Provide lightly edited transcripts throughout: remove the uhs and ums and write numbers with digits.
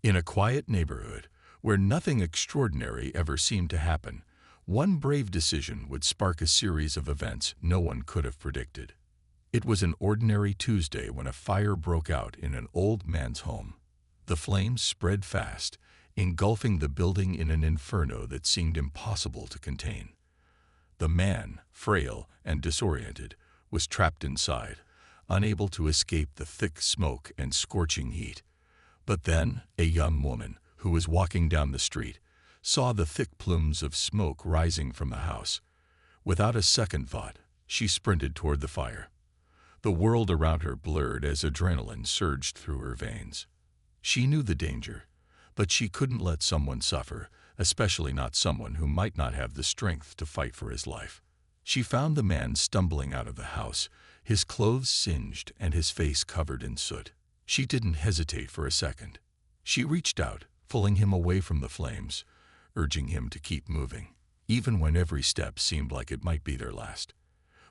In a quiet neighborhood, where nothing extraordinary ever seemed to happen, one brave decision would spark a series of events no one could have predicted. It was an ordinary Tuesday when a fire broke out in an old man's home. The flames spread fast, engulfing the building in an inferno that seemed impossible to contain. The man, frail and disoriented, was trapped inside, unable to escape the thick smoke and scorching heat. But then, a young woman, who was walking down the street, saw the thick plumes of smoke rising from the house. Without a second thought, she sprinted toward the fire. The world around her blurred as adrenaline surged through her veins. She knew the danger, but she couldn't let someone suffer, especially not someone who might not have the strength to fight for his life. She found the man stumbling out of the house, his clothes singed and his face covered in soot. She didn't hesitate for a second. She reached out, pulling him away from the flames, urging him to keep moving, even when every step seemed like it might be their last.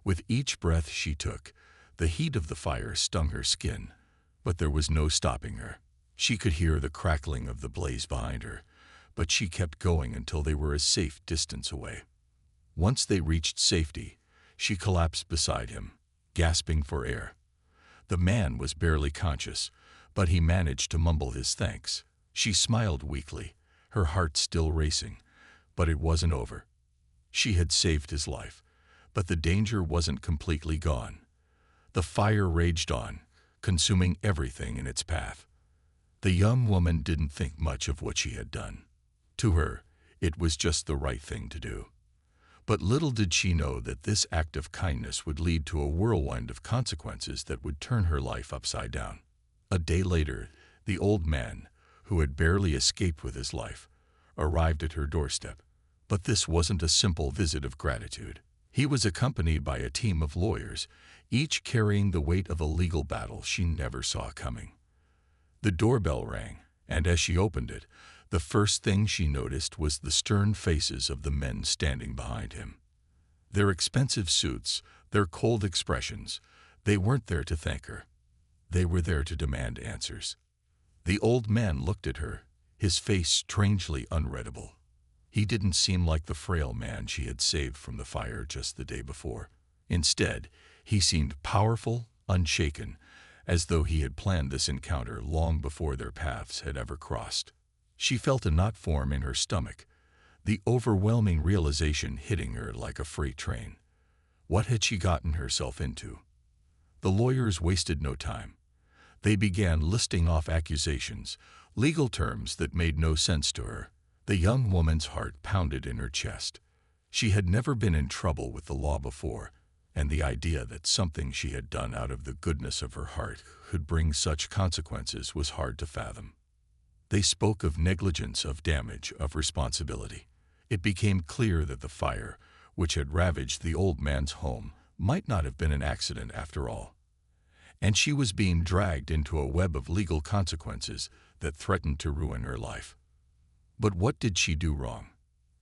With each breath she took, the heat of the fire stung her skin, but there was no stopping her. She could hear the crackling of the blaze behind her, but she kept going until they were a safe distance away. Once they reached safety, she collapsed beside him, gasping for air. The man was barely conscious, but he managed to mumble his thanks. She smiled weakly, her heart still racing, but it wasn't over. She had saved his life, but the danger wasn't completely gone. The fire raged on, consuming everything in its path. The young woman didn't think much of what she had done. To her, it was just the right thing to do. But little did she know that this act of kindness would lead to a whirlwind of consequences that would turn her life upside down. A day later, the old man, who had barely escaped with his life, arrived at her doorstep. But this wasn't a simple visit of gratitude. He was accompanied by a team of lawyers, each carrying the weight of a legal battle she never saw coming. The doorbell rang, and as she opened it, the first thing she noticed was the stern faces of the men standing behind him. Their expensive suits, their cold expressions, they weren't there to thank her. They were there to demand answers. The old man looked at her, his face strangely unreadable. He didn't seem like the frail man she had saved from the fire just the day before. Instead, he seemed powerful, unshaken, as though he had planned this encounter long before their paths had ever crossed. She felt a knot form in her stomach, the overwhelming realization hitting her like a freight train. What had she gotten herself into? The lawyers wasted no time. They began listing off accusations, legal terms that made no sense to her. The young woman's heart pounded in her chest. She had never been in trouble with the law before, and the idea that something she had done out of the goodness of her heart could bring such consequences was hard to fathom. They spoke of negligence, of damage, of responsibility. It became clear that the fire, which had ravaged the old man's home, might not have been an accident after all. And she was being dragged into a web of legal consequences that threatened to ruin her life. But what did she do wrong?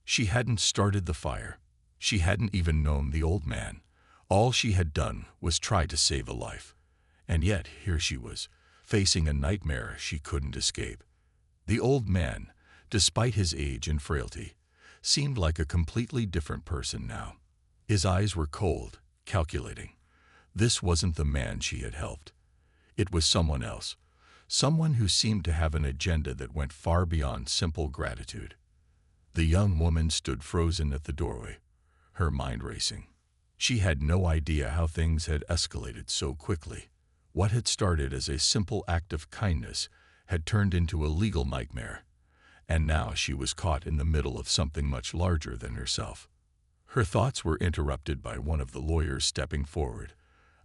She hadn't started the fire. She hadn't even known the old man. All she had done was try to save a life. And yet here she was, facing a nightmare she couldn't escape. The old man, despite his age and frailty, seemed like a completely different person now. His eyes were cold, calculating. This wasn't the man she had helped. It was someone else, someone who seemed to have an agenda that went far beyond simple gratitude. The young woman stood frozen at the doorway, her mind racing. She had no idea how things had escalated so quickly. What had started as a simple act of kindness had turned into a legal nightmare, and now she was caught in the middle of something much larger than herself. Her thoughts were interrupted by one of the lawyers stepping forward,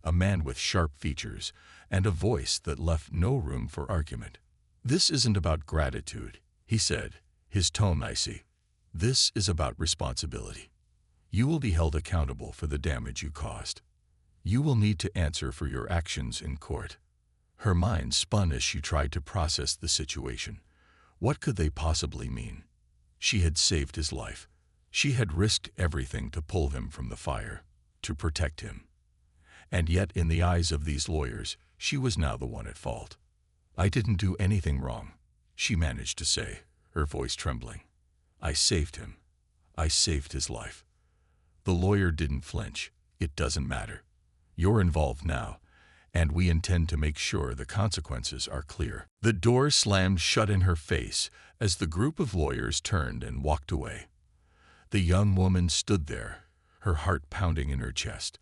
a man with sharp features and a voice that left no room for argument. "This isn't about gratitude," he said, his tone icy. "This is about responsibility. You will be held accountable for the damage you caused. You will need to answer for your actions in court." Her mind spun as she tried to process the situation. What could they possibly mean? She had saved his life. She had risked everything to pull him from the fire, to protect him. And yet, in the eyes of these lawyers, she was now the one at fault. "I didn't do anything wrong," she managed to say, her voice trembling. "I saved him. I saved his life." The lawyer didn't flinch. "It doesn't matter. You're involved now, and we intend to make sure the consequences are clear." The door slammed shut in her face as the group of lawyers turned and walked away. The young woman stood there, her heart pounding in her chest,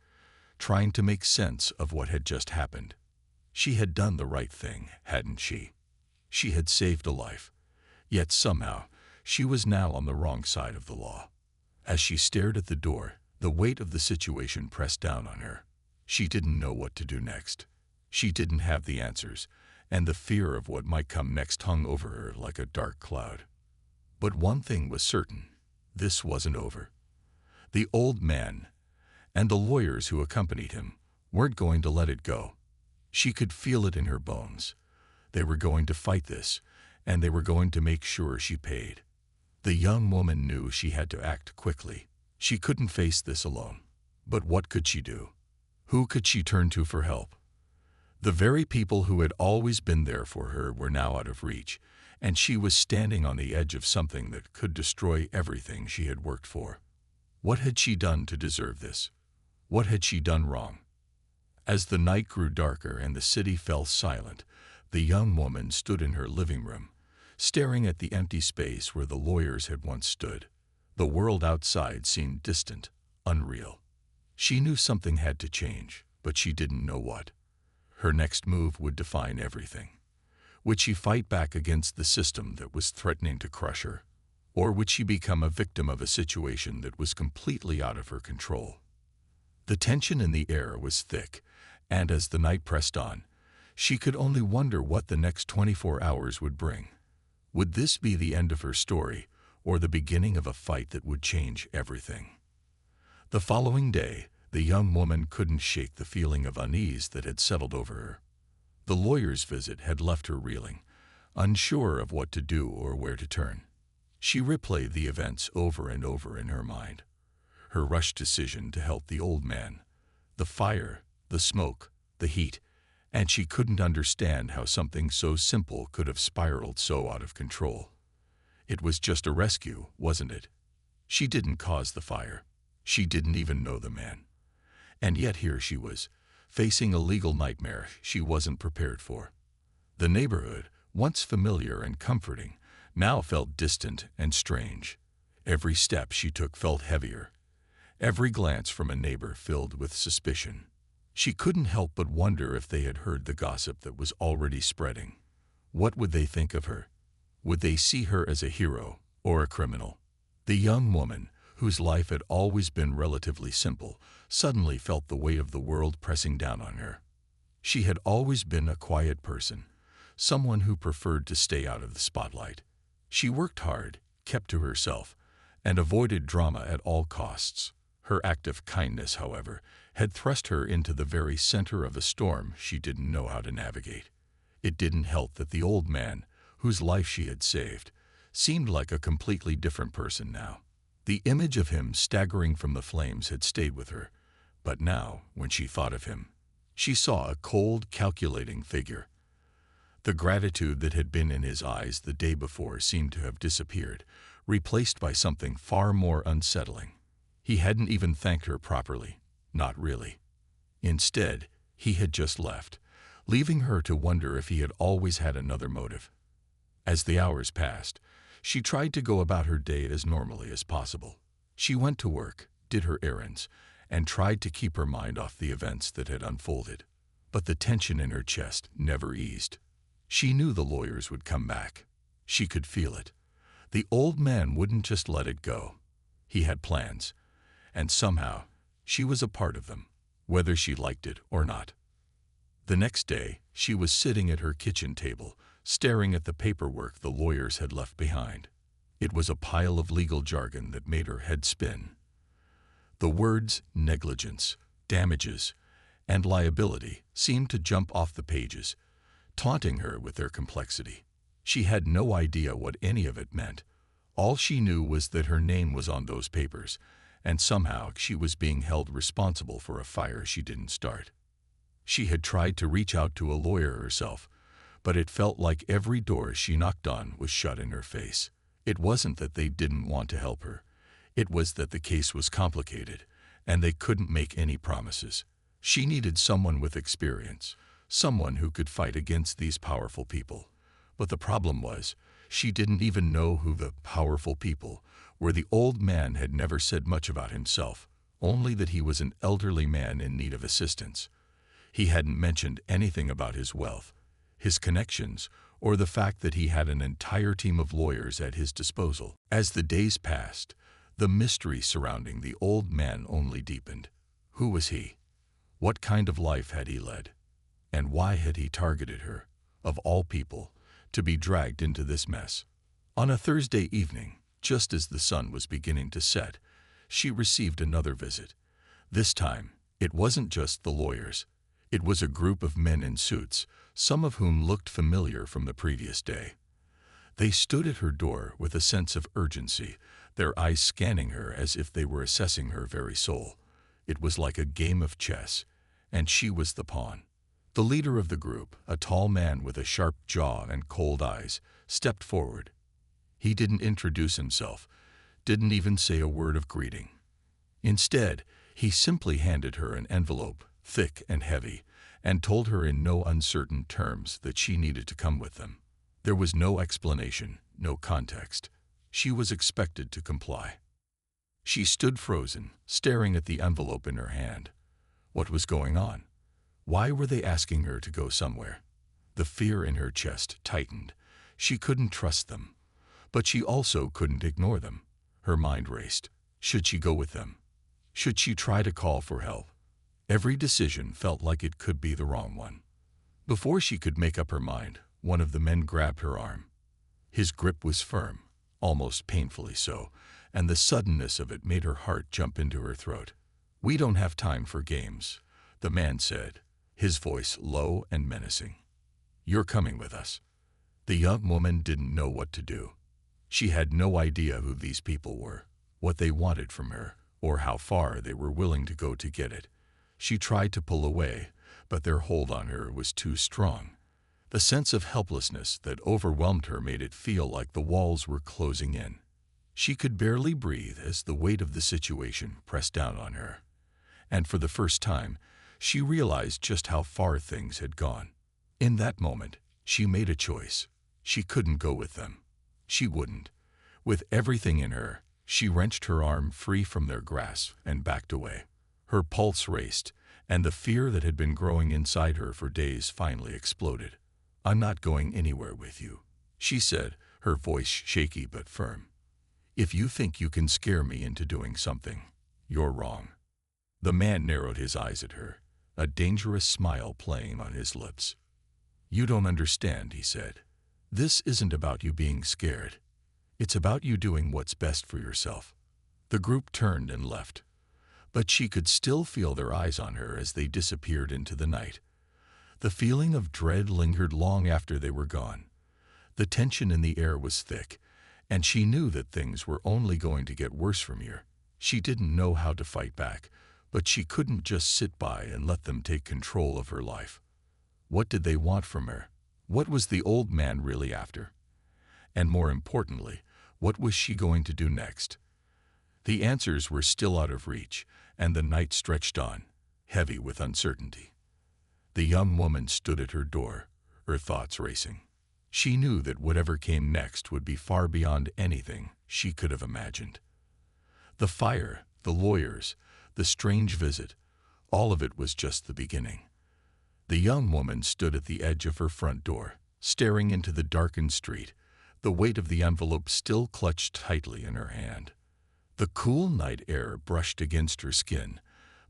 trying to make sense of what had just happened. She had done the right thing, hadn't she? She had saved a life, yet somehow she was now on the wrong side of the law. As she stared at the door, the weight of the situation pressed down on her. She didn't know what to do next. She didn't have the answers, and the fear of what might come next hung over her like a dark cloud. But one thing was certain: this wasn't over. The old man and the lawyers who accompanied him weren't going to let it go. She could feel it in her bones. They were going to fight this, and they were going to make sure she paid. The young woman knew she had to act quickly. She couldn't face this alone. But what could she do? Who could she turn to for help? The very people who had always been there for her were now out of reach, and she was standing on the edge of something that could destroy everything she had worked for. What had she done to deserve this? What had she done wrong? As the night grew darker and the city fell silent, the young woman stood in her living room, staring at the empty space where the lawyers had once stood. The world outside seemed distant, unreal. She knew something had to change, but she didn't know what. Her next move would define everything. Would she fight back against the system that was threatening to crush her? Or would she become a victim of a situation that was completely out of her control? The tension in the air was thick, and as the night pressed on, she could only wonder what the next 24 hours would bring. Would this be the end of her story, or the beginning of a fight that would change everything? The following day, the young woman couldn't shake the feeling of unease that had settled over her. The lawyer's visit had left her reeling, unsure of what to do or where to turn. She replayed the events over and over in her mind. Her rushed decision to help the old man, the fire, the smoke, the heat, and she couldn't understand how something so simple could have spiraled so out of control. It was just a rescue, wasn't it? She didn't cause the fire. She didn't even know the man. And yet here she was, facing a legal nightmare she wasn't prepared for. The neighborhood, once familiar and comforting, now felt distant and strange. Every step she took felt heavier. Every glance from a neighbor filled with suspicion. She couldn't help but wonder if they had heard the gossip that was already spreading. What would they think of her? Would they see her as a hero or a criminal? The young woman, whose life had always been relatively simple, suddenly felt the weight of the world pressing down on her. She had always been a quiet person, someone who preferred to stay out of the spotlight. She worked hard, kept to herself, and avoided drama at all costs. Her act of kindness, however, had thrust her into the very center of a storm she didn't know how to navigate. It didn't help that the old man, whose life she had saved, seemed like a completely different person now. The image of him staggering from the flames had stayed with her, but now, when she thought of him, she saw a cold, calculating figure. The gratitude that had been in his eyes the day before seemed to have disappeared, replaced by something far more unsettling. He hadn't even thanked her properly, not really. Instead, he had just left, leaving her to wonder if he had always had another motive. As the hours passed, she tried to go about her day as normally as possible. She went to work, did her errands, and tried to keep her mind off the events that had unfolded. But the tension in her chest never eased. She knew the lawyers would come back. She could feel it. The old man wouldn't just let it go. He had plans, and somehow she was a part of them, whether she liked it or not. The next day, she was sitting at her kitchen table, staring at the paperwork the lawyers had left behind. It was a pile of legal jargon that made her head spin. The words negligence, damages, and liability seemed to jump off the pages, taunting her with their complexity. She had no idea what any of it meant. All she knew was that her name was on those papers, and somehow she was being held responsible for a fire she didn't start. She had tried to reach out to a lawyer herself, but it felt like every door she knocked on was shut in her face. It wasn't that they didn't want to help her. It was that the case was complicated, and they couldn't make any promises. She needed someone with experience, someone who could fight against these powerful people. But the problem was, she didn't even know who the powerful people were. The old man had never said much about himself, only that he was an elderly man in need of assistance. He hadn't mentioned anything about his wealth, his connections, or the fact that he had an entire team of lawyers at his disposal. As the days passed, the mystery surrounding the old man only deepened. Who was he? What kind of life had he led? And why had he targeted her, of all people, to be dragged into this mess? On a Thursday evening, just as the sun was beginning to set, she received another visit. This time, it wasn't just the lawyers. It was a group of men in suits, some of whom looked familiar from the previous day. They stood at her door with a sense of urgency, their eyes scanning her as if they were assessing her very soul. It was like a game of chess, and she was the pawn. The leader of the group, a tall man with a sharp jaw and cold eyes, stepped forward. He didn't introduce himself, didn't even say a word of greeting. Instead, he simply handed her an envelope, thick and heavy, and told her in no uncertain terms that she needed to come with them. There was no explanation, no context. She was expected to comply. She stood frozen, staring at the envelope in her hand. What was going on? Why were they asking her to go somewhere? The fear in her chest tightened. She couldn't trust them, but she also couldn't ignore them. Her mind raced. Should she go with them? Should she try to call for help? Every decision felt like it could be the wrong one. Before she could make up her mind, one of the men grabbed her arm. His grip was firm, almost painfully so, and the suddenness of it made her heart jump into her throat. "We don't have time for games," the man said, his voice low and menacing. "You're coming with us." The young woman didn't know what to do. She had no idea who these people were, what they wanted from her, or how far they were willing to go to get it. She tried to pull away, but their hold on her was too strong. The sense of helplessness that overwhelmed her made it feel like the walls were closing in. She could barely breathe as the weight of the situation pressed down on her. And for the first time, she realized just how far things had gone. In that moment, she made a choice. She couldn't go with them. She wouldn't. With everything in her, she wrenched her arm free from their grasp and backed away. Her pulse raced, and the fear that had been growing inside her for days finally exploded. "I'm not going anywhere with you," she said, her voice shaky but firm. "If you think you can scare me into doing something, you're wrong." The man narrowed his eyes at her, a dangerous smile playing on his lips. "You don't understand," he said. "This isn't about you being scared. It's about you doing what's best for yourself." The group turned and left, but she could still feel their eyes on her as they disappeared into the night. The feeling of dread lingered long after they were gone. The tension in the air was thick, and she knew that things were only going to get worse from here. She didn't know how to fight back, but she couldn't just sit by and let them take control of her life. What did they want from her? What was the old man really after? And more importantly, what was she going to do next? The answers were still out of reach, and the night stretched on, heavy with uncertainty. The young woman stood at her door, her thoughts racing. She knew that whatever came next would be far beyond anything she could have imagined. The fire, the lawyers, the strange visit, all of it was just the beginning. The young woman stood at the edge of her front door, staring into the darkened street, the weight of the envelope still clutched tightly in her hand. The cool night air brushed against her skin,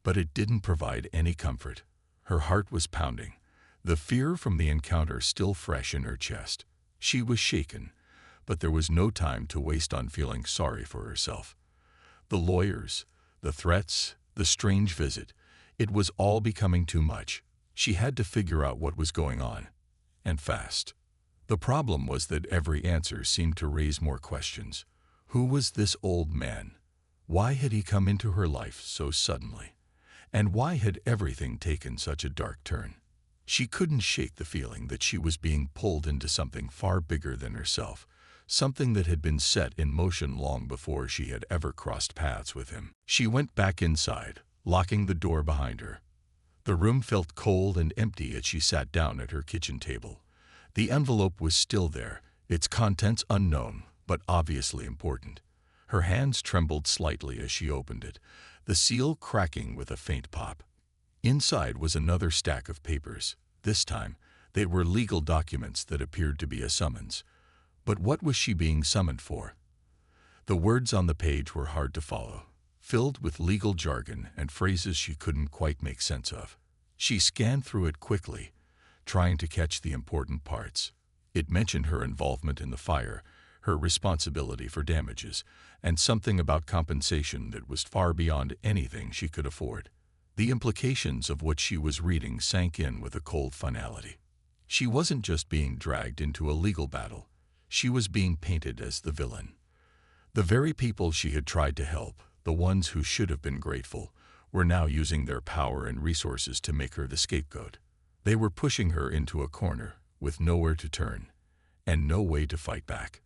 but it didn't provide any comfort. Her heart was pounding, the fear from the encounter still fresh in her chest. She was shaken, but there was no time to waste on feeling sorry for herself. The lawyers, the threats, the strange visit, it was all becoming too much. She had to figure out what was going on, and fast. The problem was that every answer seemed to raise more questions. Who was this old man? Why had he come into her life so suddenly? And why had everything taken such a dark turn? She couldn't shake the feeling that she was being pulled into something far bigger than herself, something that had been set in motion long before she had ever crossed paths with him. She went back inside, locking the door behind her. The room felt cold and empty as she sat down at her kitchen table. The envelope was still there, its contents unknown, but obviously important. Her hands trembled slightly as she opened it, the seal cracking with a faint pop. Inside was another stack of papers. This time, they were legal documents that appeared to be a summons. But what was she being summoned for? The words on the page were hard to follow, filled with legal jargon and phrases she couldn't quite make sense of. She scanned through it quickly, trying to catch the important parts. It mentioned her involvement in the fire, her responsibility for damages, and something about compensation that was far beyond anything she could afford. The implications of what she was reading sank in with a cold finality. She wasn't just being dragged into a legal battle. She was being painted as the villain. The very people she had tried to help, the ones who should have been grateful, were now using their power and resources to make her the scapegoat. They were pushing her into a corner, with nowhere to turn, and no way to fight back.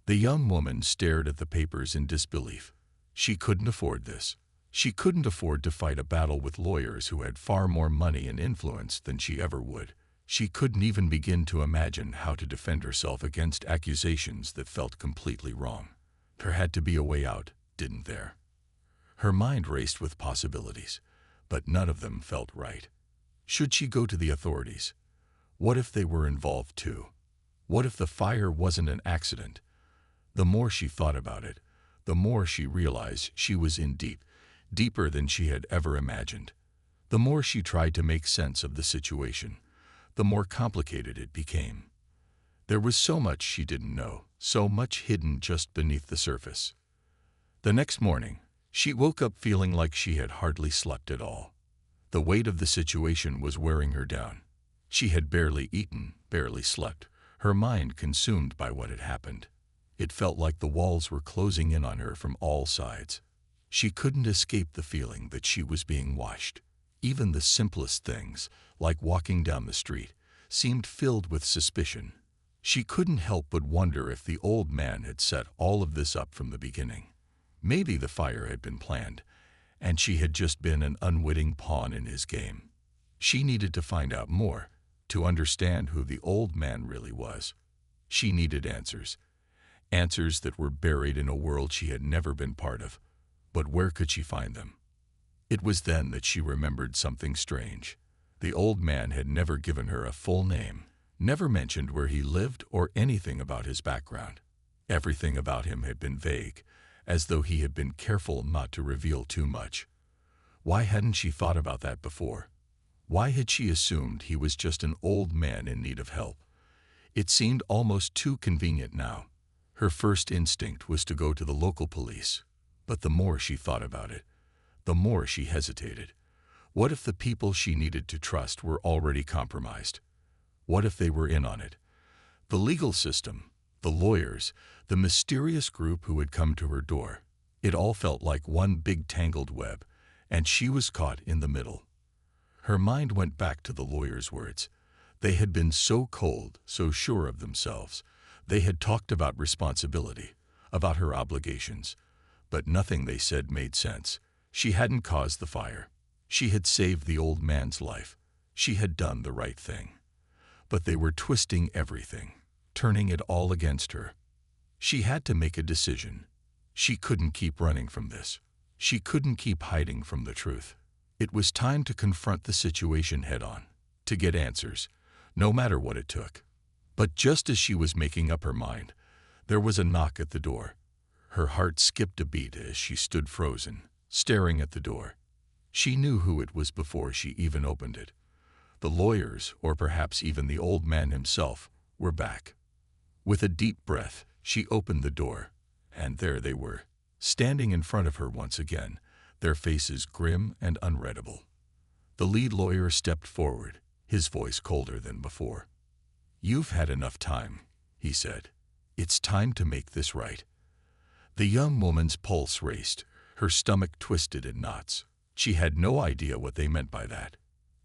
The young woman stared at the papers in disbelief. She couldn't afford this. She couldn't afford to fight a battle with lawyers who had far more money and influence than she ever would. She couldn't even begin to imagine how to defend herself against accusations that felt completely wrong. There had to be a way out, didn't there? Her mind raced with possibilities, but none of them felt right. Should she go to the authorities? What if they were involved too? What if the fire wasn't an accident? The more she thought about it, the more she realized she was in deep, deeper than she had ever imagined. The more she tried to make sense of the situation, the more complicated it became. There was so much she didn't know, so much hidden just beneath the surface. The next morning, she woke up feeling like she had hardly slept at all. The weight of the situation was wearing her down. She had barely eaten, barely slept, her mind consumed by what had happened. It felt like the walls were closing in on her from all sides. She couldn't escape the feeling that she was being watched. Even the simplest things, like walking down the street, seemed filled with suspicion. She couldn't help but wonder if the old man had set all of this up from the beginning. Maybe the fire had been planned, and she had just been an unwitting pawn in his game. She needed to find out more, to understand who the old man really was. She needed answers. Answers that were buried in a world she had never been part of. But where could she find them? It was then that she remembered something strange. The old man had never given her a full name, never mentioned where he lived or anything about his background. Everything about him had been vague, as though he had been careful not to reveal too much. Why hadn't she thought about that before? Why had she assumed he was just an old man in need of help? It seemed almost too convenient now. Her first instinct was to go to the local police. But the more she thought about it, the more she hesitated. What if the people she needed to trust were already compromised? What if they were in on it? The legal system, the lawyers, the mysterious group who had come to her door. It all felt like one big tangled web, and she was caught in the middle. Her mind went back to the lawyers' words. They had been so cold, so sure of themselves. They had talked about responsibility, about her obligations. But nothing they said made sense. She hadn't caused the fire. She had saved the old man's life. She had done the right thing. But they were twisting everything, turning it all against her. She had to make a decision. She couldn't keep running from this. She couldn't keep hiding from the truth. It was time to confront the situation head-on, to get answers, no matter what it took. But just as she was making up her mind, there was a knock at the door. Her heart skipped a beat as she stood frozen, staring at the door. She knew who it was before she even opened it. The lawyers, or perhaps even the old man himself, were back. With a deep breath, she opened the door, and there they were, standing in front of her once again, their faces grim and unreadable. The lead lawyer stepped forward, his voice colder than before. "You've had enough time," he said. "It's time to make this right." The young woman's pulse raced, her stomach twisted in knots. She had no idea what they meant by that.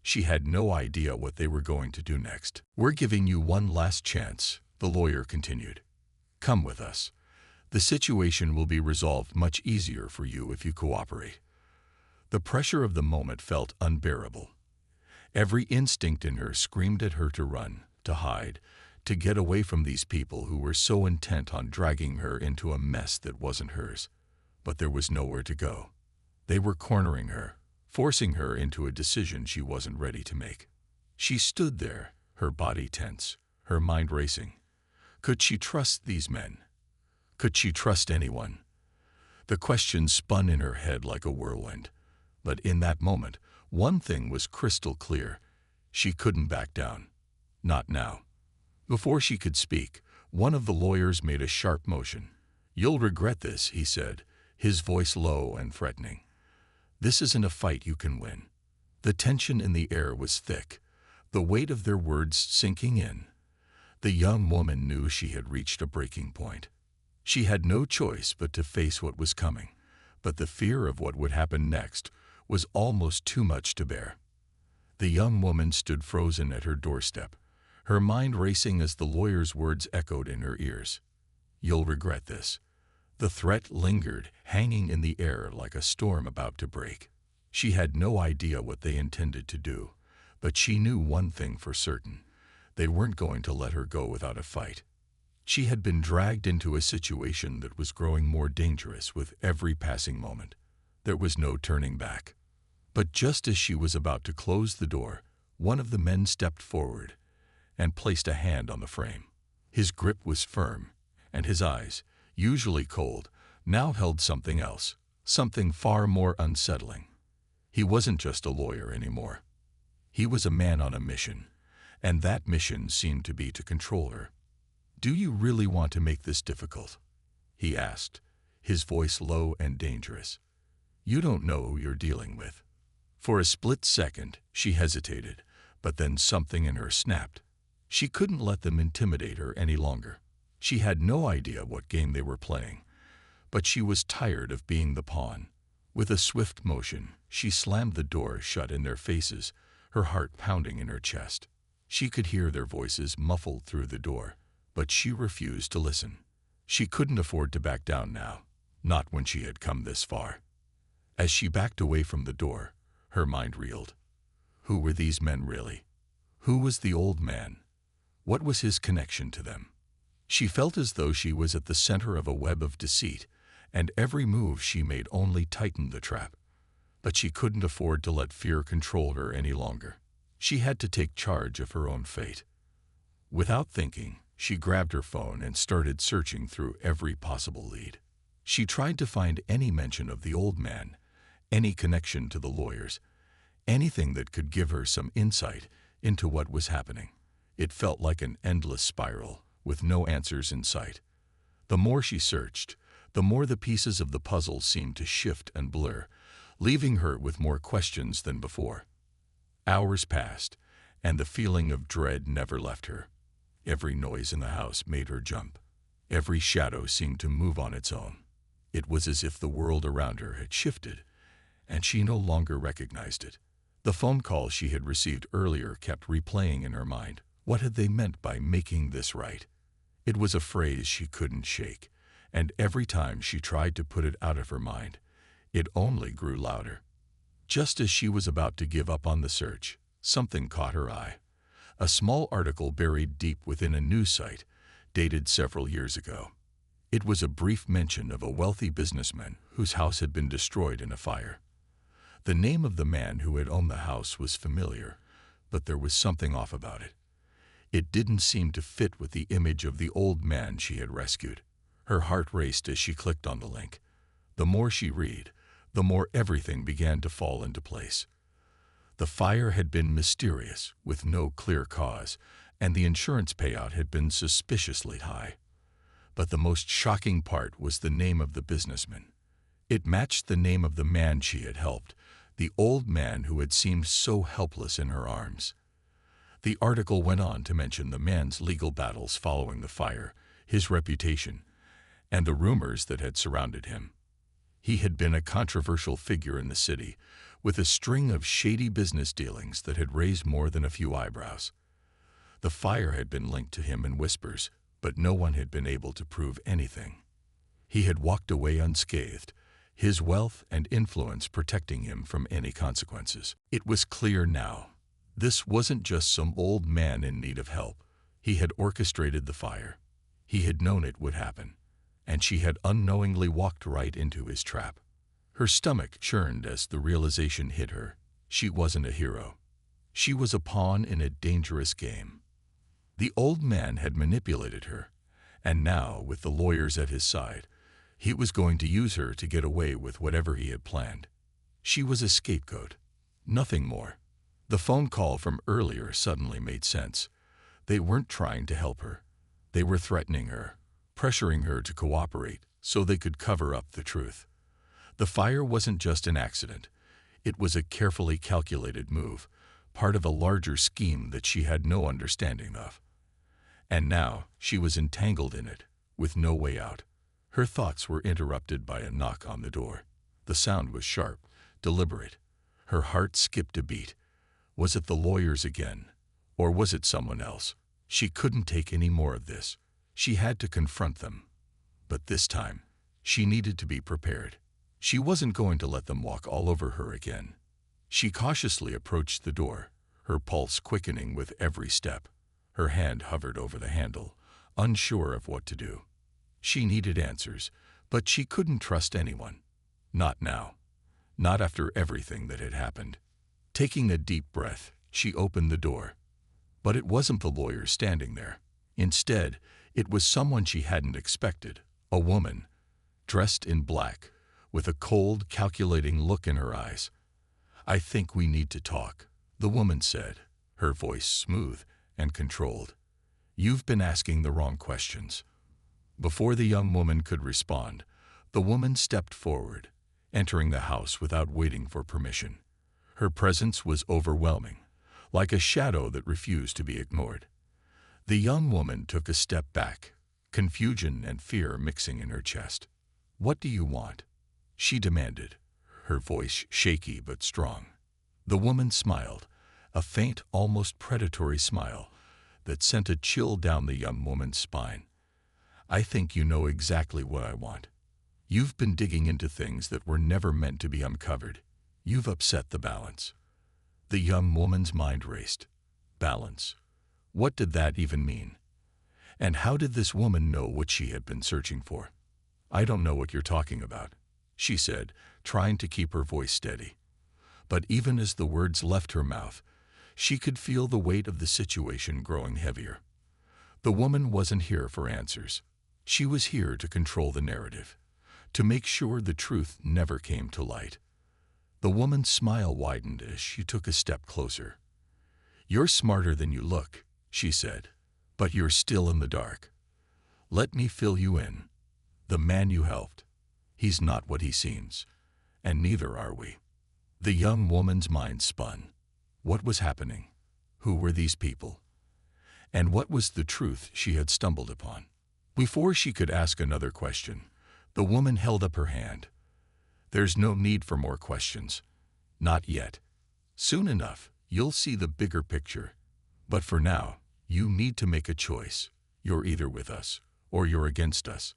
She had no idea what they were going to do next. "We're giving you one last chance," the lawyer continued. "Come with us. The situation will be resolved much easier for you if you cooperate." The pressure of the moment felt unbearable. Every instinct in her screamed at her to run, to hide, to get away from these people who were so intent on dragging her into a mess that wasn't hers. But there was nowhere to go. They were cornering her, forcing her into a decision she wasn't ready to make. She stood there, her body tense, her mind racing. Could she trust these men? Could she trust anyone? The question spun in her head like a whirlwind. But in that moment, one thing was crystal clear. She couldn't back down. Not now. Before she could speak, one of the lawyers made a sharp motion. "You'll regret this," he said, his voice low and threatening. "This isn't a fight you can win." The tension in the air was thick, the weight of their words sinking in. The young woman knew she had reached a breaking point. She had no choice but to face what was coming, but the fear of what would happen next was almost too much to bear. The young woman stood frozen at her doorstep, her mind racing as the lawyer's words echoed in her ears. "You'll regret this." The threat lingered, hanging in the air like a storm about to break. She had no idea what they intended to do, but she knew one thing for certain. They weren't going to let her go without a fight. She had been dragged into a situation that was growing more dangerous with every passing moment. There was no turning back. But just as she was about to close the door, one of the men stepped forward and placed a hand on the frame. His grip was firm, and his eyes, usually cold, now held something else, something far more unsettling. He wasn't just a lawyer anymore. He was a man on a mission, and that mission seemed to be to control her. "Do you really want to make this difficult?" he asked, his voice low and dangerous. "You don't know who you're dealing with." For a split second, she hesitated, but then something in her snapped. She couldn't let them intimidate her any longer. She had no idea what game they were playing, but she was tired of being the pawn. With a swift motion, she slammed the door shut in their faces, her heart pounding in her chest. She could hear their voices muffled through the door, but she refused to listen. She couldn't afford to back down now, not when she had come this far. As she backed away from the door, her mind reeled. Who were these men really? Who was the old man? What was his connection to them? She felt as though she was at the center of a web of deceit, and every move she made only tightened the trap. But she couldn't afford to let fear control her any longer. She had to take charge of her own fate. Without thinking, she grabbed her phone and started searching through every possible lead. She tried to find any mention of the old man, any connection to the lawyers, anything that could give her some insight into what was happening. It felt like an endless spiral, with no answers in sight. The more she searched, the more the pieces of the puzzle seemed to shift and blur, leaving her with more questions than before. Hours passed, and the feeling of dread never left her. Every noise in the house made her jump. Every shadow seemed to move on its own. It was as if the world around her had shifted, and she no longer recognized it. The phone call she had received earlier kept replaying in her mind. What had they meant by making this right? It was a phrase she couldn't shake, and every time she tried to put it out of her mind, it only grew louder. Just as she was about to give up on the search, something caught her eye. A small article buried deep within a news site, dated several years ago. It was a brief mention of a wealthy businessman whose house had been destroyed in a fire. The name of the man who had owned the house was familiar, but there was something off about it. It didn't seem to fit with the image of the old man she had rescued. Her heart raced as she clicked on the link. The more she read, the more everything began to fall into place. The fire had been mysterious, with no clear cause, and the insurance payout had been suspiciously high. But the most shocking part was the name of the businessman. It matched the name of the man she had helped, the old man who had seemed so helpless in her arms. The article went on to mention the man's legal battles following the fire, his reputation, and the rumors that had surrounded him. He had been a controversial figure in the city, with a string of shady business dealings that had raised more than a few eyebrows. The fire had been linked to him in whispers, but no one had been able to prove anything. He had walked away unscathed, his wealth and influence protecting him from any consequences. It was clear now. This wasn't just some old man in need of help. He had orchestrated the fire. He had known it would happen, and she had unknowingly walked right into his trap. Her stomach churned as the realization hit her. She wasn't a hero. She was a pawn in a dangerous game. The old man had manipulated her, and now, with the lawyers at his side, he was going to use her to get away with whatever he had planned. She was a scapegoat, nothing more. The phone call from earlier suddenly made sense. They weren't trying to help her. They were threatening her, pressuring her to cooperate so they could cover up the truth. The fire wasn't just an accident. It was a carefully calculated move, part of a larger scheme that she had no understanding of. And now she was entangled in it, with no way out. Her thoughts were interrupted by a knock on the door. The sound was sharp, deliberate. Her heart skipped a beat. Was it the lawyers again? Or was it someone else? She couldn't take any more of this. She had to confront them. But this time, she needed to be prepared. She wasn't going to let them walk all over her again. She cautiously approached the door, her pulse quickening with every step. Her hand hovered over the handle, unsure of what to do. She needed answers, but she couldn't trust anyone. Not now. Not after everything that had happened. Taking a deep breath, she opened the door. But it wasn't the lawyer standing there. Instead, it was someone she hadn't expected, a woman, dressed in black, with a cold, calculating look in her eyes. "I think we need to talk," the woman said, her voice smooth and controlled. "You've been asking the wrong questions." Before the young woman could respond, the woman stepped forward, entering the house without waiting for permission. Her presence was overwhelming, like a shadow that refused to be ignored. The young woman took a step back, confusion and fear mixing in her chest. "What do you want?" she demanded, her voice shaky but strong. The woman smiled, a faint, almost predatory smile that sent a chill down the young woman's spine. "I think you know exactly what I want. You've been digging into things that were never meant to be uncovered. You've upset the balance." The young woman's mind raced. Balance. What did that even mean? And how did this woman know what she had been searching for? "I don't know what you're talking about," she said, trying to keep her voice steady. But even as the words left her mouth, she could feel the weight of the situation growing heavier. The woman wasn't here for answers. She was here to control the narrative, to make sure the truth never came to light. The woman's smile widened as she took a step closer. "You're smarter than you look," she said, "but you're still in the dark. Let me fill you in. The man you helped, he's not what he seems, and neither are we." The young woman's mind spun. What was happening? Who were these people? And what was the truth she had stumbled upon? Before she could ask another question, the woman held up her hand. "There's no need for more questions. Not yet. Soon enough, you'll see the bigger picture. But for now, you need to make a choice. You're either with us, or you're against us."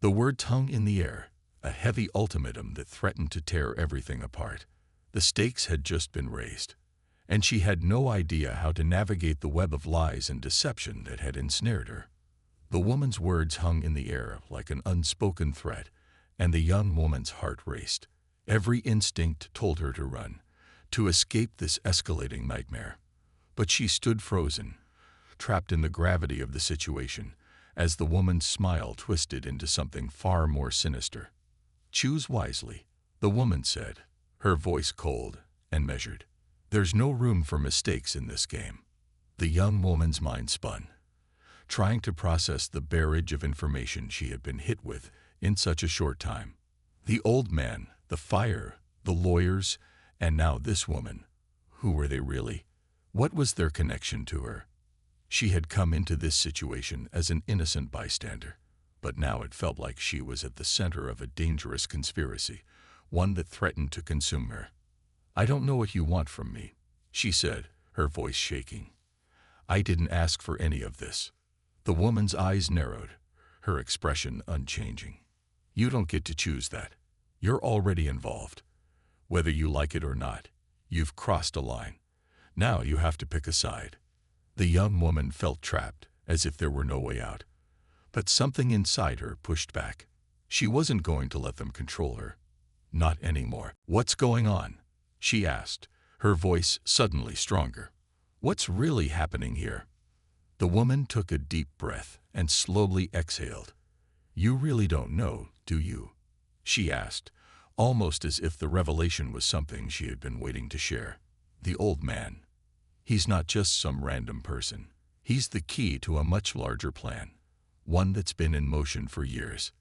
The words hung in the air, a heavy ultimatum that threatened to tear everything apart. The stakes had just been raised, and she had no idea how to navigate the web of lies and deception that had ensnared her. The woman's words hung in the air like an unspoken threat, and the young woman's heart raced. Every instinct told her to run, to escape this escalating nightmare. But she stood frozen, trapped in the gravity of the situation, as the woman's smile twisted into something far more sinister. "Choose wisely," the woman said, her voice cold and measured. "There's no room for mistakes in this game." The young woman's mind spun, trying to process the barrage of information she had been hit with in such a short time. The old man, the fire, the lawyers, and now this woman. Who were they really? What was their connection to her? She had come into this situation as an innocent bystander. but now it felt like she was at the center of a dangerous conspiracy, one that threatened to consume her. "I don't know what you want from me," she said, her voice shaking. "I didn't ask for any of this." The woman's eyes narrowed, her expression unchanging. "You don't get to choose that. You're already involved. Whether you like it or not, you've crossed a line. Now you have to pick a side." The young woman felt trapped, as if there were no way out. But something inside her pushed back. She wasn't going to let them control her. Not anymore. "What's going on?" she asked, her voice suddenly stronger. "What's really happening here?" The woman took a deep breath and slowly exhaled. "You really don't know, do you?" she asked, almost as if the revelation was something she had been waiting to share. "The old man. He's not just some random person. He's the key to a much larger plan, one that's been in motion for years.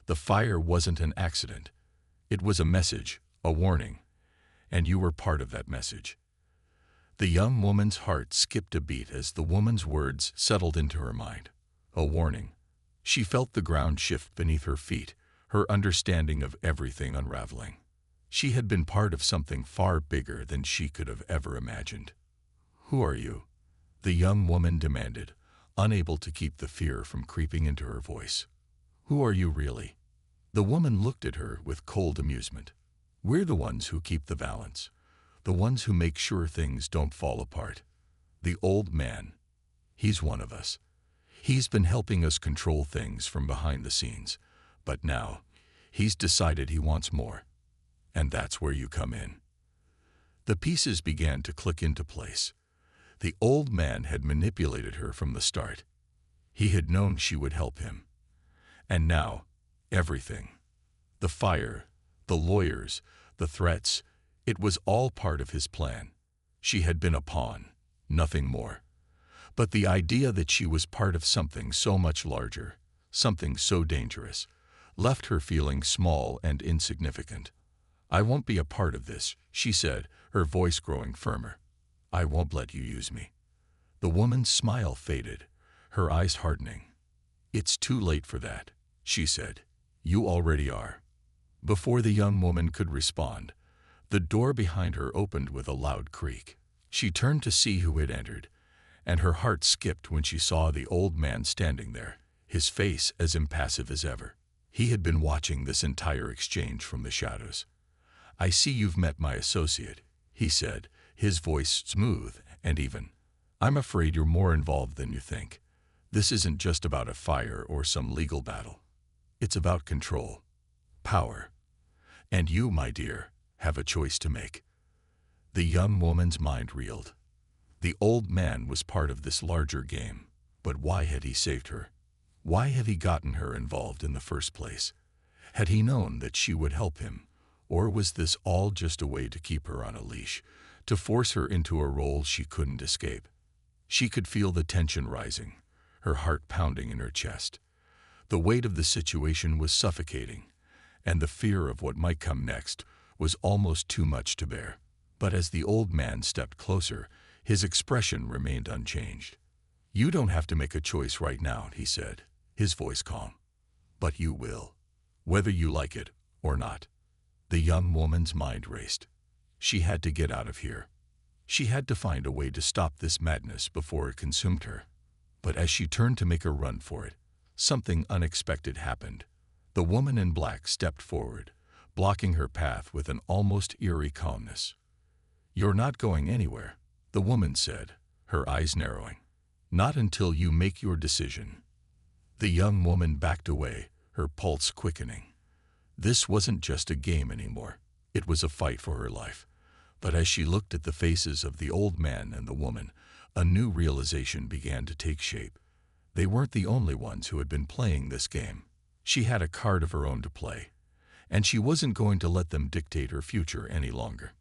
The fire wasn't an accident. It was a message, a warning, and you were part of that message." The young woman's heart skipped a beat as the woman's words settled into her mind. A warning. She felt the ground shift beneath her feet, her understanding of everything unraveling. She had been part of something far bigger than she could have ever imagined. "Who are you?" the young woman demanded, unable to keep the fear from creeping into her voice. "Who are you really?" The woman looked at her with cold amusement. "We're the ones who keep the balance, the ones who make sure things don't fall apart. The old man, he's one of us. He's been helping us control things from behind the scenes, but now he's decided he wants more. And that's where you come in." The pieces began to click into place. The old man had manipulated her from the start. He had known she would help him. And now, everything. The fire, the lawyers, the threats, it was all part of his plan. She had been a pawn, nothing more. But the idea that she was part of something so much larger, something so dangerous, left her feeling small and insignificant. "I won't be a part of this," she said, her voice growing firmer. "I won't let you use me." The woman's smile faded, her eyes hardening. "It's too late for that," she said. "You already are." Before the young woman could respond, the door behind her opened with a loud creak. She turned to see who had entered, and her heart skipped when she saw the old man standing there, his face as impassive as ever. He had been watching this entire exchange from the shadows. "I see you've met my associate," he said, his voice smooth and even. "I'm afraid you're more involved than you think. This isn't just about a fire or some legal battle. It's about control, power. And you, my dear, have a choice to make." The young woman's mind reeled. The old man was part of this larger game, but why had he saved her? Why had he gotten her involved in the first place? Had he known that she would help him, or was this all just a way to keep her on a leash, to force her into a role she couldn't escape? She could feel the tension rising, her heart pounding in her chest. The weight of the situation was suffocating, and the fear of what might come next was almost too much to bear. But as the old man stepped closer, his expression remained unchanged. "You don't have to make a choice right now," he said, his voice calm. "But you will, whether you like it or not." The young woman's mind raced. She had to get out of here. She had to find a way to stop this madness before it consumed her. But as she turned to make a run for it, something unexpected happened. The woman in black stepped forward, blocking her path with an almost eerie calmness. "You're not going anywhere," the woman said, her eyes narrowing. "Not until you make your decision." The young woman backed away, her pulse quickening. This wasn't just a game anymore. It was a fight for her life. But as she looked at the faces of the old man and the woman, a new realization began to take shape. They weren't the only ones who had been playing this game. She had a card of her own to play, and she wasn't going to let them dictate her future any longer.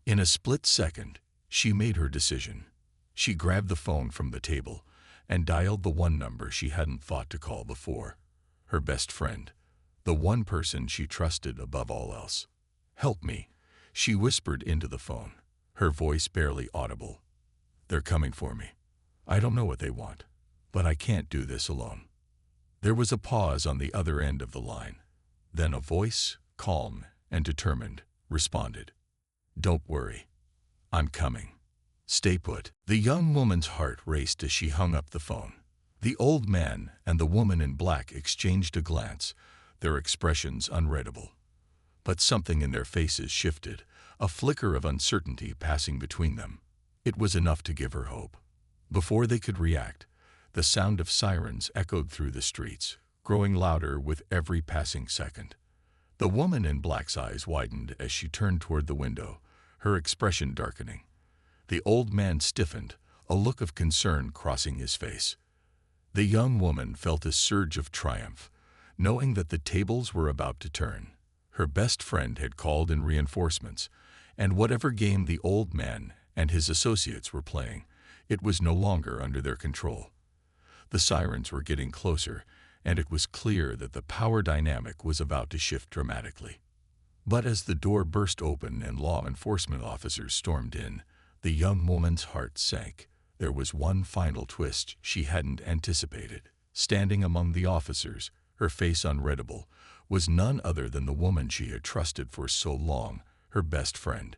In a split second, she made her decision. She grabbed the phone from the table and dialed the one number she hadn't thought to call before. Her best friend, the one person she trusted above all else. "Help me," she whispered into the phone, her voice barely audible. "They're coming for me. I don't know what they want, but I can't do this alone." There was a pause on the other end of the line. Then a voice, calm and determined, responded. "Don't worry. I'm coming. Stay put." The young woman's heart raced as she hung up the phone. The old man and the woman in black exchanged a glance, their expressions unreadable. But something in their faces shifted, a flicker of uncertainty passing between them. It was enough to give her hope. Before they could react, the sound of sirens echoed through the streets, growing louder with every passing second. The woman in black's eyes widened as she turned toward the window, her expression darkening. The old man stiffened, a look of concern crossing his face. The young woman felt a surge of triumph, knowing that the tables were about to turn. Her best friend had called in reinforcements, and whatever game the old man and his associates were playing, it was no longer under their control. The sirens were getting closer, and it was clear that the power dynamic was about to shift dramatically. But as the door burst open and law enforcement officers stormed in, the young woman's heart sank. There was one final twist she hadn't anticipated. Standing among the officers, her face unreadable, was none other than the woman she had trusted for so long, her best friend.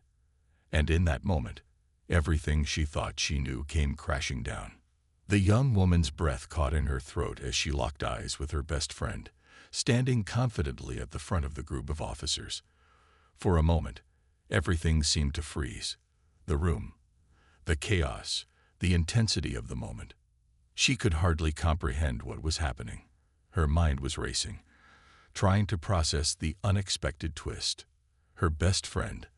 And in that moment, everything she thought she knew came crashing down. The young woman's breath caught in her throat as she locked eyes with her best friend, standing confidently at the front of the group of officers. For a moment, everything seemed to freeze. The room, the chaos, the intensity of the moment. She could hardly comprehend what was happening. Her mind was racing, trying to process the unexpected twist. Her best friend,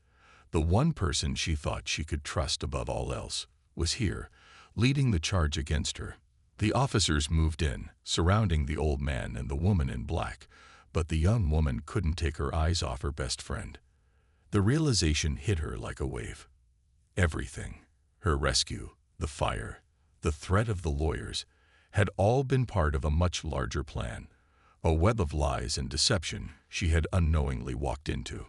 the one person she thought she could trust above all else, was here, leading the charge against her. The officers moved in, surrounding the old man and the woman in black, but the young woman couldn't take her eyes off her best friend. The realization hit her like a wave. Everything, her rescue, the fire, the threat of the lawyers, had all been part of a much larger plan, a web of lies and deception she had unknowingly walked into.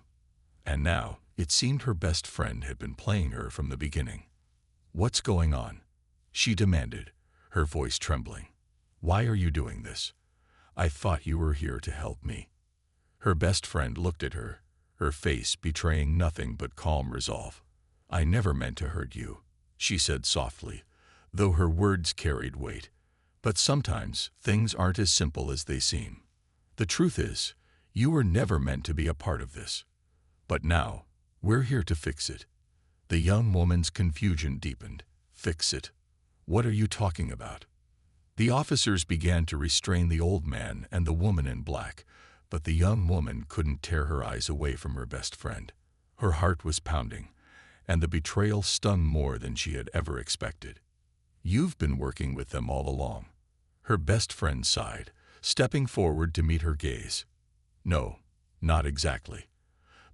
And now, it seemed her best friend had been playing her from the beginning. "What's going on?" she demanded, her voice trembling. "Why are you doing this? I thought you were here to help me." Her best friend looked at her, her face betraying nothing but calm resolve. "I never meant to hurt you," she said softly, though her words carried weight. "But sometimes things aren't as simple as they seem. The truth is, you were never meant to be a part of this. But now, we're here to fix it." The young woman's confusion deepened. "Fix it? What are you talking about?" The officers began to restrain the old man and the woman in black, but the young woman couldn't tear her eyes away from her best friend. Her heart was pounding, and the betrayal stung more than she had ever expected. "You've been working with them all along." Her best friend sighed, stepping forward to meet her gaze. "No, not exactly.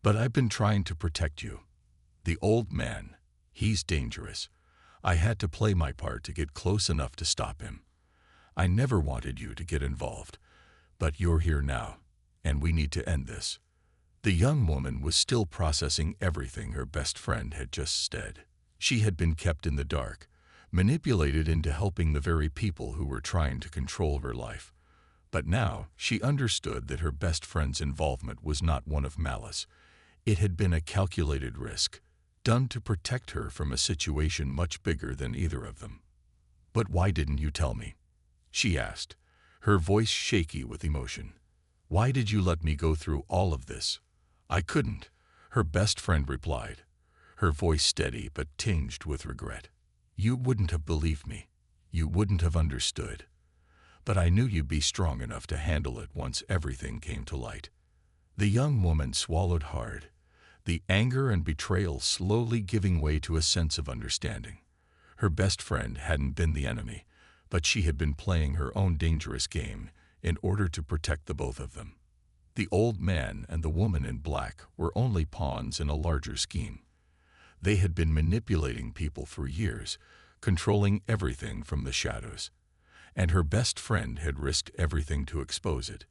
But I've been trying to protect you. The old man, he's dangerous. I had to play my part to get close enough to stop him. I never wanted you to get involved, but you're here now, and we need to end this." The young woman was still processing everything her best friend had just said. She had been kept in the dark, manipulated into helping the very people who were trying to control her life. But now she understood that her best friend's involvement was not one of malice. It had been a calculated risk, done to protect her from a situation much bigger than either of them. "But why didn't you tell me?" she asked, her voice shaky with emotion. "Why did you let me go through all of this?" "I couldn't," her best friend replied, her voice steady but tinged with regret. "You wouldn't have believed me. You wouldn't have understood. But I knew you'd be strong enough to handle it once everything came to light." The young woman swallowed hard, the anger and betrayal slowly giving way to a sense of understanding. Her best friend hadn't been the enemy, but she had been playing her own dangerous game in order to protect the both of them. The old man and the woman in black were only pawns in a larger scheme. They had been manipulating people for years, controlling everything from the shadows. And her best friend had risked everything to expose it,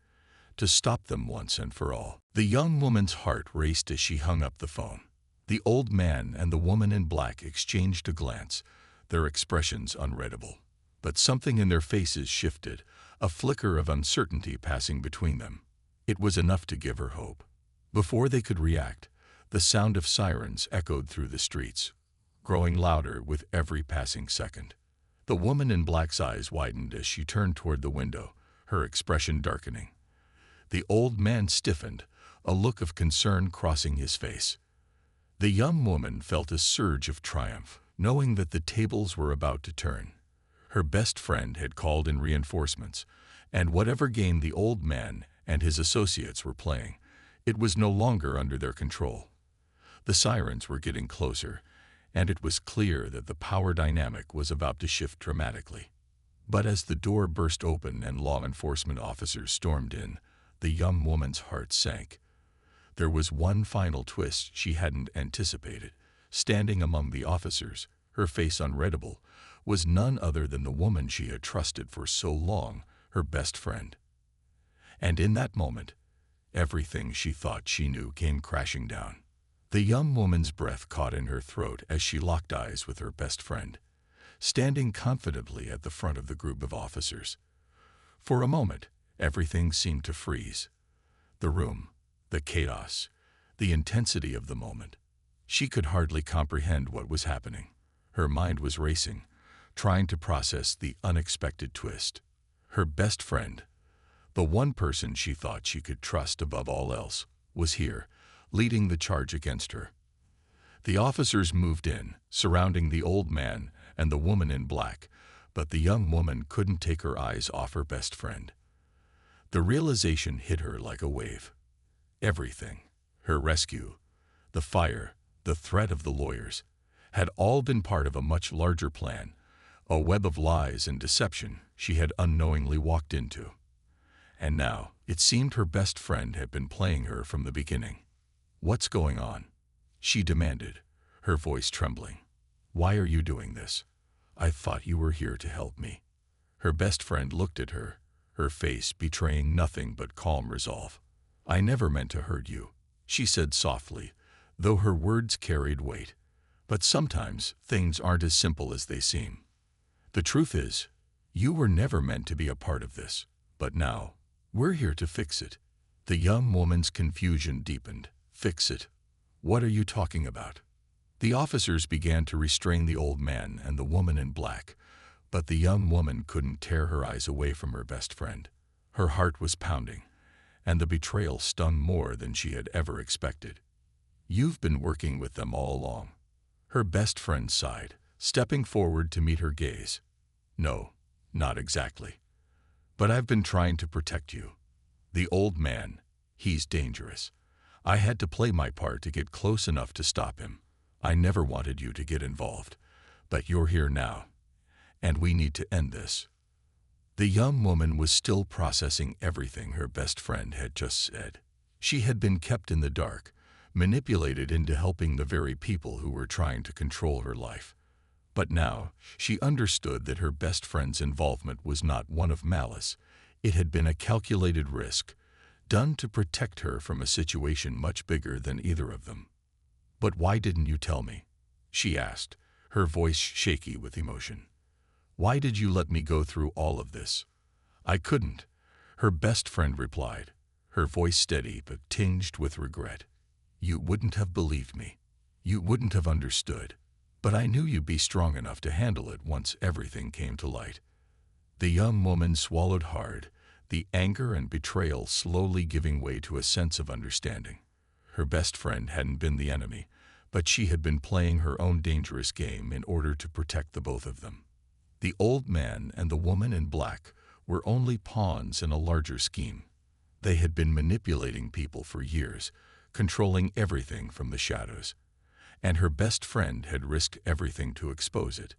to stop them once and for all. The young woman's heart raced as she hung up the phone. The old man and the woman in black exchanged a glance, their expressions unreadable. But something in their faces shifted, a flicker of uncertainty passing between them. It was enough to give her hope. Before they could react, the sound of sirens echoed through the streets, growing louder with every passing second. The woman in black's eyes widened as she turned toward the window, her expression darkening. The old man stiffened, a look of concern crossing his face. The young woman felt a surge of triumph, knowing that the tables were about to turn. Her best friend had called in reinforcements, and whatever game the old man and his associates were playing, it was no longer under their control. The sirens were getting closer, and it was clear that the power dynamic was about to shift dramatically. But as the door burst open and law enforcement officers stormed in, the young woman's heart sank. There was one final twist she hadn't anticipated. Standing among the officers, her face unreadable, was none other than the woman she had trusted for so long, her best friend. And in that moment, everything she thought she knew came crashing down. The young woman's breath caught in her throat as she locked eyes with her best friend, standing confidently at the front of the group of officers. For a moment, everything seemed to freeze. The room, the chaos, the intensity of the moment. She could hardly comprehend what was happening. Her mind was racing, trying to process the unexpected twist. Her best friend, the one person she thought she could trust above all else, was here, leading the charge against her. The officers moved in, surrounding the old man and the woman in black, but the young woman couldn't take her eyes off her best friend. The realization hit her like a wave. Everything, her rescue, the fire, the threat of the lawyers, had all been part of a much larger plan, a web of lies and deception she had unknowingly walked into. And now, it seemed her best friend had been playing her from the beginning. "What's going on?" she demanded, her voice trembling. "Why are you doing this? I thought you were here to help me." Her best friend looked at her, her face betraying nothing but calm resolve. "I never meant to hurt you," she said softly, though her words carried weight. "But sometimes things aren't as simple as they seem. The truth is, you were never meant to be a part of this, but now, we're here to fix it." The young woman's confusion deepened. "Fix it? What are you talking about?" The officers began to restrain the old man and the woman in black, but the young woman couldn't tear her eyes away from her best friend. Her heart was pounding, and the betrayal stung more than she had ever expected. "You've been working with them all along." Her best friend sighed, stepping forward to meet her gaze. "No, not exactly. But I've been trying to protect you. The old man, he's dangerous. I had to play my part to get close enough to stop him. I never wanted you to get involved, but you're here now, and we need to end this." The young woman was still processing everything her best friend had just said. She had been kept in the dark, manipulated into helping the very people who were trying to control her life. But now, she understood that her best friend's involvement was not one of malice. It had been a calculated risk, done to protect her from a situation much bigger than either of them. "But why didn't you tell me?" she asked, her voice shaky with emotion. "Why did you let me go through all of this?" "I couldn't," her best friend replied, her voice steady but tinged with regret. "You wouldn't have believed me. You wouldn't have understood. But I knew you'd be strong enough to handle it once everything came to light." The young woman swallowed hard, the anger and betrayal slowly giving way to a sense of understanding. Her best friend hadn't been the enemy, but she had been playing her own dangerous game in order to protect the both of them. The old man and the woman in black were only pawns in a larger scheme. They had been manipulating people for years, controlling everything from the shadows. And her best friend had risked everything to expose it,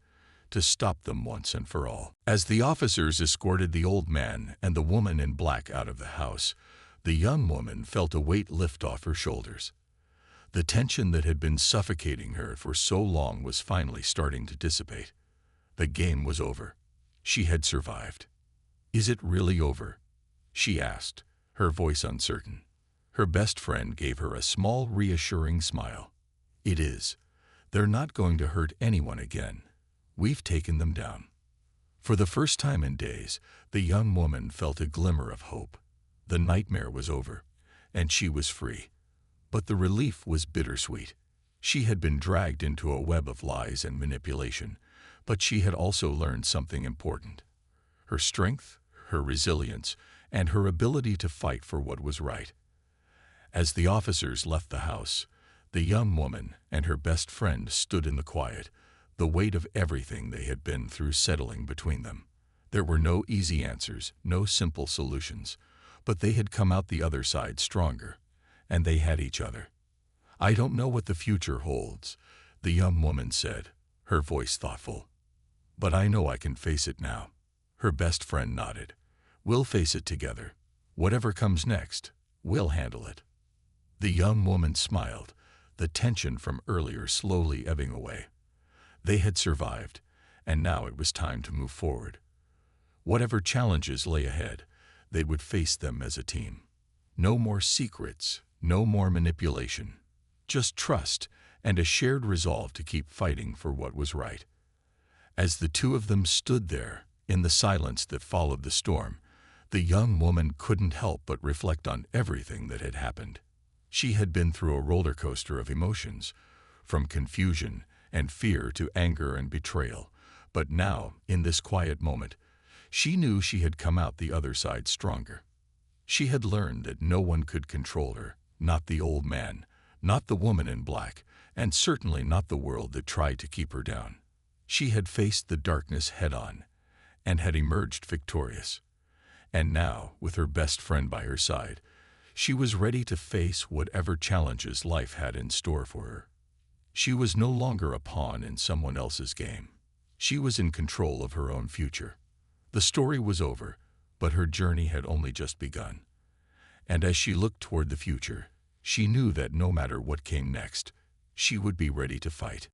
to stop them once and for all. As the officers escorted the old man and the woman in black out of the house, the young woman felt a weight lift off her shoulders. The tension that had been suffocating her for so long was finally starting to dissipate. The game was over. She had survived. "Is it really over?" she asked, her voice uncertain. Her best friend gave her a small, reassuring smile. "It is. They're not going to hurt anyone again. We've taken them down." For the first time in days, the young woman felt a glimmer of hope. The nightmare was over, and she was free. But the relief was bittersweet. She had been dragged into a web of lies and manipulation, but she had also learned something important. Her strength, her resilience, and her ability to fight for what was right. As the officers left the house, the young woman and her best friend stood in the quiet, the weight of everything they had been through settling between them. There were no easy answers, no simple solutions, but they had come out the other side stronger, and they had each other. "I don't know what the future holds," the young woman said, her voice thoughtful. "But I know I can face it now." Her best friend nodded. "We'll face it together. Whatever comes next, we'll handle it." The young woman smiled, the tension from earlier slowly ebbing away. They had survived, and now it was time to move forward. Whatever challenges lay ahead, they would face them as a team. No more secrets, no more manipulation. Just trust and a shared resolve to keep fighting for what was right. As the two of them stood there, in the silence that followed the storm, the young woman couldn't help but reflect on everything that had happened. She had been through a roller coaster of emotions, from confusion and fear to anger and betrayal. But now, in this quiet moment, she knew she had come out the other side stronger. She had learned that no one could control her, not the old man, not the woman in black, and certainly not the world that tried to keep her down. She had faced the darkness head-on, and had emerged victorious. And now, with her best friend by her side, she was ready to face whatever challenges life had in store for her. She was no longer a pawn in someone else's game. She was in control of her own future. The story was over, but her journey had only just begun. And as she looked toward the future, she knew that no matter what came next, she would be ready to fight.